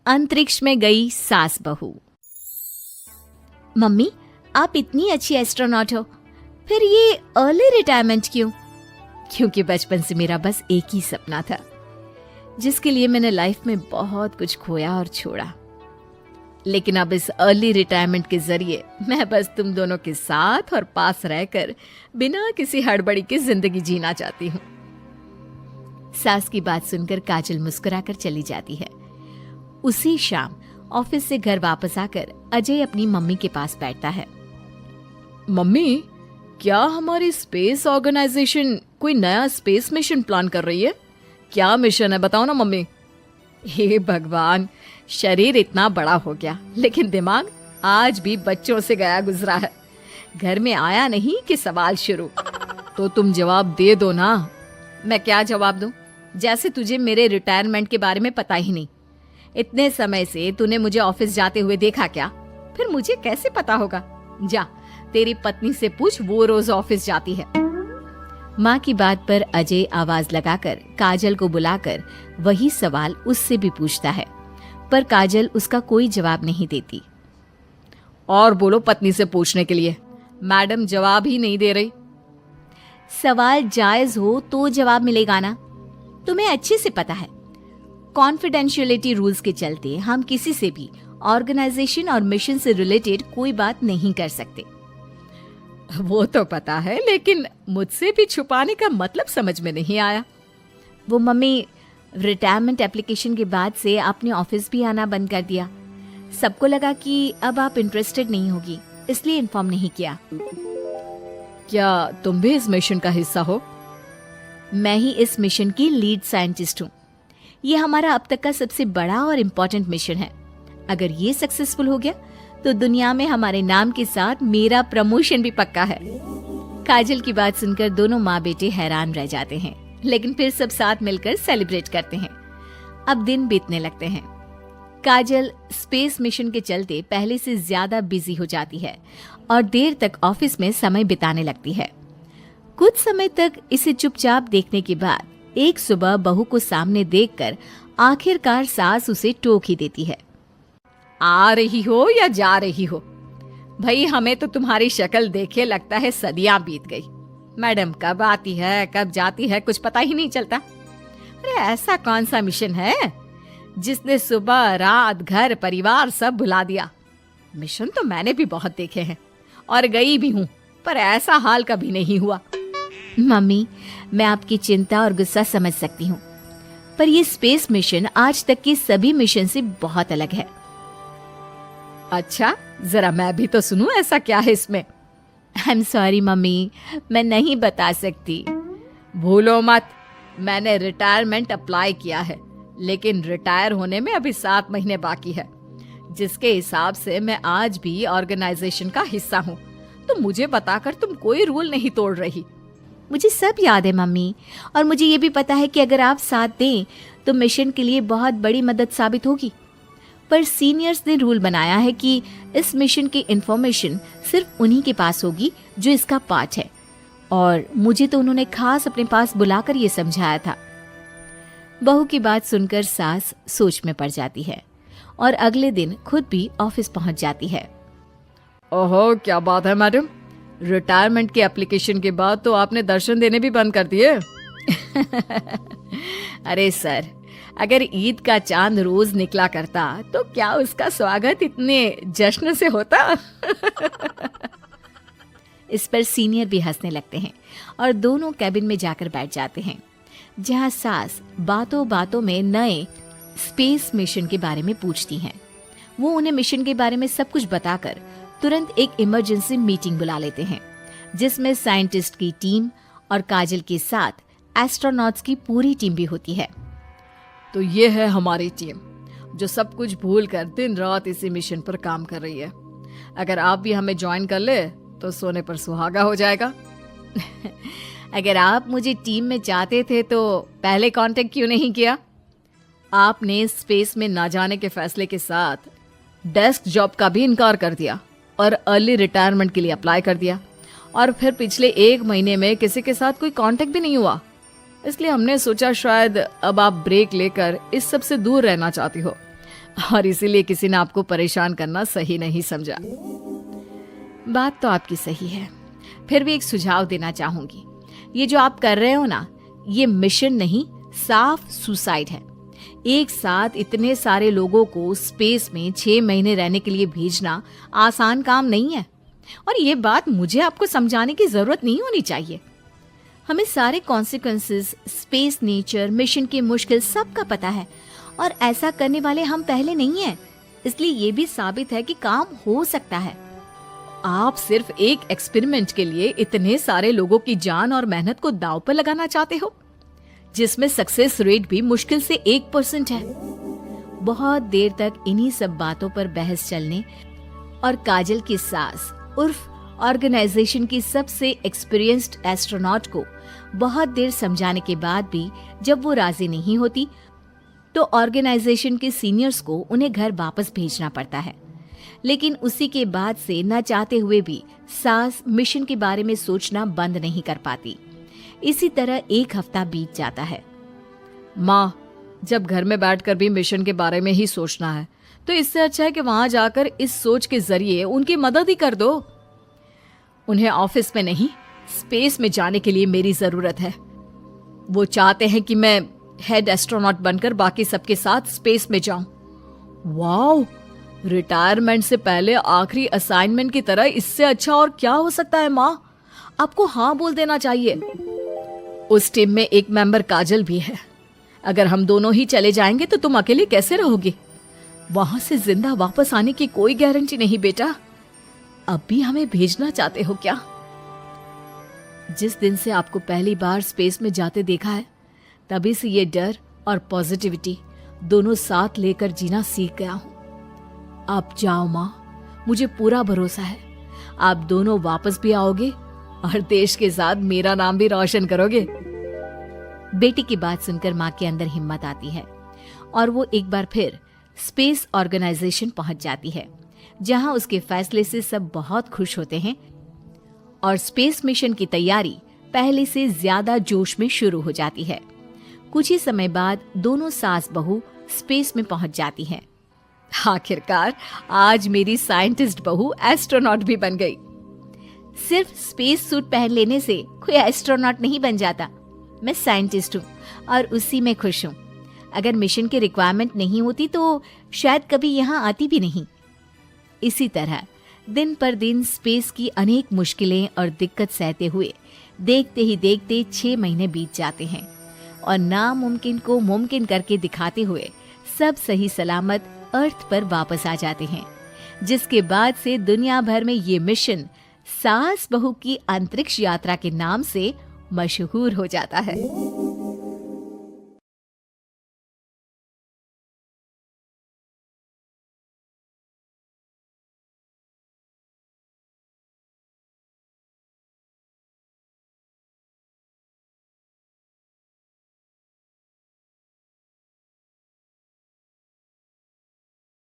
अंतरिक्ष में गई सास बहू। मम्मी, आप इतनी अच्छी एस्ट्रोनॉट हो, फिर ये अर्ली रिटायरमेंट क्यों? क्योंकि बचपन से मेरा बस एक ही सपना था, जिसके लिए मैंने लाइफ में बहुत कुछ खोया और छोड़ा। लेकिन अब इस अर्ली रिटायरमेंट के जरिए मैं बस तुम दोनों के साथ और पास रहकर बिना किसी हड़बड़ी के जिंदगी जीना चाहती हूँ। सास की बात सुनकर काजल मुस्कुराकर चली जाती है। उसी शाम ऑफिस से घर वापस आकर अजय अपनी मम्मी के पास बैठता है। मम्मी, क्या हमारी स्पेस ऑर्गेनाइजेशन कोई नया स्पेस मिशन प्लान कर रही है? क्या मिशन है, बताओ ना मम्मी। हे भगवान, शरीर इतना बड़ा हो गया लेकिन दिमाग आज भी बच्चों से गया गुजरा है। घर में आया नहीं कि सवाल शुरू। तो तुम जवाब दे दो ना। मैं क्या जवाब दूं? जैसे तुझे मेरे रिटायरमेंट के बारे में पता ही नहीं। इतने समय से तूने मुझे ऑफिस जाते हुए देखा क्या? फिर मुझे कैसे पता होगा? जा, तेरी पत्नी से पूछ, वो रोज ऑफिस जाती है। माँ की बात पर अजय आवाज लगाकर काजल को बुलाकर वही सवाल उससे भी पूछता है, पर काजल उसका कोई जवाब नहीं देती। और बोलो पत्नी से पूछने के लिए। मैडम जवाब ही नहीं दे रही। सवाल जायज हो तो जवाब मिलेगा ना। तुम्हें अच्छे से पता है, कॉन्फिडेंशियलिटी रूल्स के चलते हम किसी से भी ऑर्गेनाइजेशन और मिशन से रिलेटेड कोई बात नहीं कर सकते। वो तो पता है, लेकिन मुझसे भी छुपाने का मतलब समझ में नहीं आया। वो मम्मी, रिटायरमेंट एप्लीकेशन के बाद से आपने ऑफिस भी आना बंद कर दिया। सबको लगा कि अब आप इंटरेस्टेड नहीं होगी, इसलिए इन्फॉर्म नहीं किया। क्या तुम भी इस मिशन का हिस्सा हो? मैं ही इस मिशन की लीड साइंटिस्ट हूँ। ये हमारा अब तक का सबसे बड़ा और इम्पोर्टेंट मिशन है। अगर ये सक्सेसफुल हो गया तो दुनिया में हमारे नाम के साथ मेरा प्रमोशन भी पक्का है। काजल की बात सुनकर दोनों माँ बेटे हैरान रह जाते हैं, लेकिन फिर सब साथ मिलकर सेलिब्रेट करते हैं। अब दिन बीतने लगते हैं। काजल स्पेस मिशन के चलते पहले से ज्यादा बिजी हो जाती है और देर तक ऑफिस में समय बिताने लगती है। कुछ समय तक इसे चुपचाप देखने के बाद एक सुबह बहू को सामने देखकर आखिरकार सास उसे टोक ही देती है। आ रही हो या जा रही हो? भाई, हमें तो तुम्हारी शक्ल देखे लगता है सदियां बीत गई। मैडम कब आती है कब जाती है कुछ पता ही नहीं चलता। अरे ऐसा कौन सा मिशन है जिसने सुबह रात घर परिवार सब भुला दिया? मिशन तो मैंने भी बहुत देखे हैं और गई भी हूँ, पर ऐसा हाल कभी नहीं हुआ। मम्मी, मैं आपकी चिंता और गुस्सा समझ सकती हूँ, पर ये स्पेस मिशन आज तक के सभी मिशन से बहुत अलग है। अच्छा, जरा मैं भी तो सुनूं, ऐसा क्या है इसमें? आई एम सॉरी मम्मी, मैं नहीं बता सकती। भूलो मत, मैंने रिटायरमेंट अप्लाई किया है, लेकिन रिटायर होने में अभी 7 महीने बाकी है, जिसके हिसाब से मैं आज भी ऑर्गेनाइजेशन का हिस्सा हूँ। तो मुझे बताकर तुम कोई रूल नहीं तोड़ रही। मुझे सब याद है मम्मी, और मुझे ये भी पता है कि अगर आप साथ दें तो मिशन के लिए बहुत बड़ी मदद साबित होगी। पर सीनियर्स ने रूल बनाया है कि इस मिशन की इंफॉर्मेशन सिर्फ उन्हीं के पास होगी जो इसका पार्ट है, और मुझे तो उन्होंने खास अपने पास बुलाकर ये समझाया था। बहू की बात सुनकर सास सोच में पड़ जाती है और अगले दिन खुद भी ऑफिस पहुंच जाती है। ओहो, क्या बात है मैडम, रिटायरमेंट के एप्लीकेशन के बाद तो आपने दर्शन देने भी बंद कर दिए। अरे सर, अगर ईद का चांद रोज निकला करता तो क्या उसका स्वागत इतने जश्न से होता? इस पर सीनियर भी हंसने लगते हैं और दोनों कैबिन में जाकर बैठ जाते हैं, जहां सास बातों बातों में नए स्पेस मिशन के बारे में पूछती हैं। वो उन्हें मिशन के बारे में सब कुछ बताकर तुरंत एक इमरजेंसी मीटिंग बुला लेते हैं, जिसमें साइंटिस्ट की टीम और काजल के साथ एस्ट्रोनॉट्स की पूरी टीम भी होती है। तो ये है हमारी टीम, जो सब कुछ भूल कर दिन रात इसी मिशन पर काम कर रही है। अगर आप भी हमें ज्वाइन कर ले तो सोने पर सुहागा हो जाएगा। अगर आप मुझे टीम में चाहते थे तो पहले कांटेक्ट क्यों नहीं किया? आपने स्पेस में ना जाने के फैसले के साथ डेस्क जॉब का भी इनकार कर दिया और अर्ली रिटायरमेंट के लिए अप्लाई कर दिया, और फिर पिछले 1 महीने में किसी के साथ कोई कांटेक्ट भी नहीं हुआ। इसलिए हमने सोचा शायद अब आप ब्रेक लेकर इस सब से दूर रहना चाहती हो। और इसीलिए किसी ने आपको परेशान करना सही नहीं समझा। बात तो आपकी सही है, फिर भी एक सुझाव देना चाहूंगी। ये जो आप कर रहे हो ना, ये मिशन नहीं, साफ सुसाइड है। एक साथ इतने सारे लोगों को स्पेस में 6 महीने रहने के लिए भेजना आसान काम नहीं है। और ये बात मुझे आपको समझाने की जरूरत नहीं होनी चाहिए। हमें सारे कॉन्सिक्वेंसेस, स्पेस नेचर, मिशन की मुश्किल सबका पता है, और ऐसा करने वाले हम पहले नहीं हैं। इसलिए ये भी साबित है कि काम हो सकता है। आप सिर्फ एक एक्सपेरिमेंट के लिए इतने सारे लोगों की जान और मेहनत को दांव पर लगाना चाहते हो, जिसमें सक्सेस रेट भी मुश्किल से 1% है। बहुत देर तक इन्हीं सब बातों पर बहस चलने और काजल की सास उर्फ ऑर्गेनाइजेशन की सबसे एक्सपीरियंस्ड एस्ट्रोनॉट को बहुत देर समझाने के बाद भी जब वो राजी नहीं होती, तो ऑर्गेनाइजेशन के सीनियर्स को उन्हें घर वापस भेजना पड़ता है। लेकिन उसी के बाद से न चाहते हुए भी सास मिशन के बारे में सोचना बंद नहीं कर पाती। इसी तरह 1 हफ्ता बीत जाता है। माँ, जब घर में बैठकर भी मिशन के बारे में ही सोचना है, तो इससे अच्छा है कि वहां जाकर इस सोच के जरिए उनकी मदद ही कर दो। उन्हें ऑफिस में नहीं, स्पेस में जाने के लिए मेरी जरूरत है। वो चाहते हैं कि मैं हेड एस्ट्रोनॉट बनकर बाकी सबके साथ स्पेस में जाऊं। वाओ, रिटायरमेंट से पहले आखिरी असाइनमेंट की तरह इससे अच्छा और क्या हो सकता है माँ? आपको हाँ बोल देना चाहिए। उस टीम में एक मेंबर काजल भी है। अगर हम दोनों ही चले जाएंगे तो तुम अकेले कैसे रहोगे? वहां से जिंदा वापस आने की कोई गारंटी नहीं बेटा। अब भी हमें भेजना चाहते हो क्या? जिस दिन से आपको पहली बार स्पेस में जाते देखा है, तभी से ये डर और पॉजिटिविटी दोनों साथ लेकर जीना सीख गया हूं। आप जाओ माँ, मुझे पूरा भरोसा है आप दोनों वापस भी आओगे और देश के साथ मेरा नाम भी रोशन करोगे। बेटी की बात सुनकर माँ के अंदर हिम्मत आती है और वो एक बार फिर स्पेस ऑर्गेनाइजेशन पहुंच जाती है, जहां उसके फैसले से सब बहुत खुश होते हैं और स्पेस मिशन की तैयारी पहले से ज्यादा जोश में शुरू हो जाती है। कुछ ही समय बाद दोनों सास बहू स्पेस में पहुंच जाती हैं। आखिरकार आज मेरी साइंटिस्ट बहू एस्ट्रोनॉट भी बन गई। सिर्फ स्पेस सूट पहन लेने से कोई एस्ट्रोनॉट नहीं बन जाता। मैं साइंटिस्ट हूँ और उसी में खुश हूँ। अगर मिशन की रिक्वायरमेंट नहीं होती तो शायद कभी यहाँ आती भी नहीं। इसी तरह दिन पर दिन स्पेस की अनेक मुश्किलें और दिक्कत सहते हुए देखते ही देखते 6 महीने बीत जाते हैं और नामुमकिन को मुमकिन करके दिखाते हुए सब सही सलामत अर्थ पर वापस आ जाते हैं, जिसके बाद से दुनिया भर में ये मिशन सास बहू की अंतरिक्ष यात्रा के नाम से मशहूर हो जाता है।